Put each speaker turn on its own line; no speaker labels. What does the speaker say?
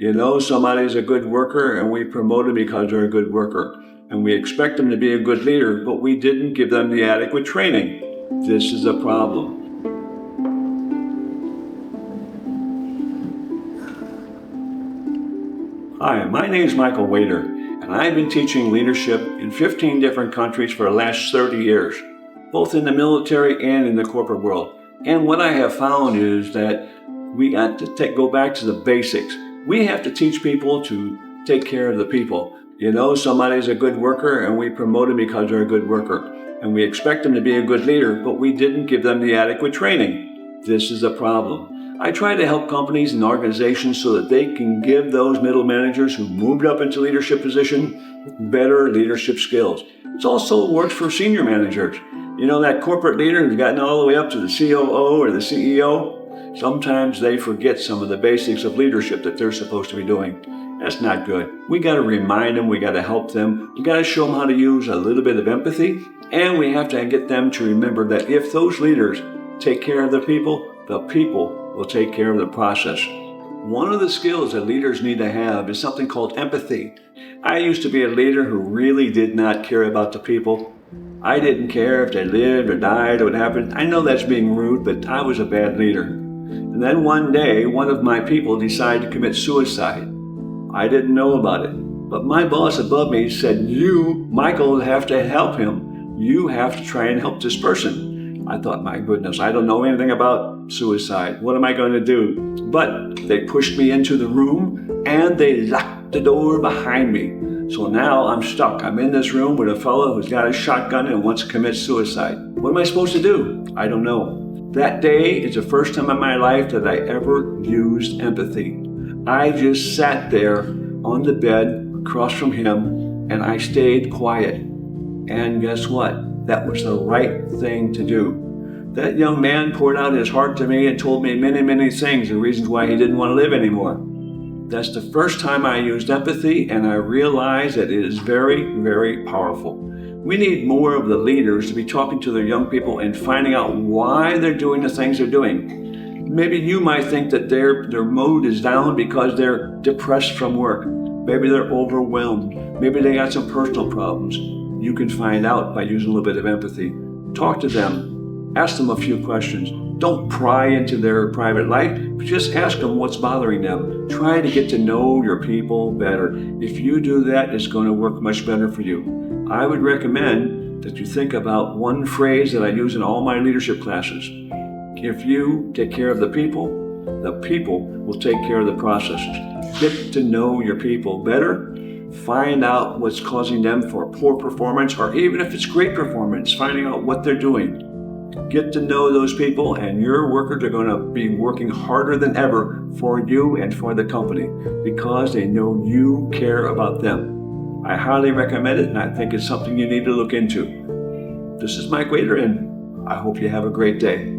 You know somebody's a good worker and we promote them because they're a good worker. And we expect them to be a good leader, but we didn't give them the adequate training. This is a problem. Hi, my name is Michael Wader, and I've been teaching leadership in 15 different countries for the last 30 years, both in the military and in the corporate world. And what I have found is that we got to go back to the basics. We have to teach people to take care of the people. You know somebody's a good worker and we promote them because they're a good worker. And we expect them to be a good leader, but we didn't give them the adequate training. This is a problem. I try to help companies and organizations so that they can give those middle managers who moved up into leadership position better leadership skills. It also works for senior managers. You know, that corporate leader who's gotten all the way up to the COO or the CEO, sometimes they forget some of the basics of leadership that they're supposed to be doing. That's not good. We got to remind them, we got to help them, we got to show them how to use a little bit of empathy, and we have to get them to remember that if those leaders take care of the people will take care of the process. One of the skills that leaders need to have is something called empathy. I used to be a leader who really did not care about the people. I didn't care if they lived or died or what happened. I know that's being rude, but I was a bad leader. And then one day, one of my people decided to commit suicide. I didn't know about it, but my boss above me said, "You, Michael, have to help him. You have to try and help this person." I thought, my goodness, I don't know anything about suicide. What am I going to do? But they pushed me into the room and they locked the door behind me. So now I'm stuck. I'm in this room with a fellow who's got a shotgun and wants to commit suicide. What am I supposed to do? I don't know. That day is the first time in my life that I ever used empathy. I just sat there on the bed across from him and I stayed quiet. And guess what? That was the right thing to do. That young man poured out his heart to me and told me many, many things, the reasons why he didn't want to live anymore. That's the first time I used empathy, and I realized that it is very, very powerful. We need more of the leaders to be talking to their young people and finding out why they're doing the things they're doing. Maybe you might think that their mood is down because they're depressed from work. Maybe they're overwhelmed. Maybe they got some personal problems. You can find out by using a little bit of empathy. Talk to them. Ask them a few questions. Don't pry into their private life, but just ask them what's bothering them. Try to get to know your people better. If you do that, it's going to work much better for you. I would recommend that you think about one phrase that I use in all my leadership classes. If you take care of the people will take care of the processes. Get to know your people better. Find out what's causing them for poor performance, or even if it's great performance, finding out what they're doing. Get to know those people, and your workers are going to be working harder than ever for you and for the company because they know you care about them. I highly recommend it, and I think it's something you need to look into. This is Mike Wader, and I hope you have a great day.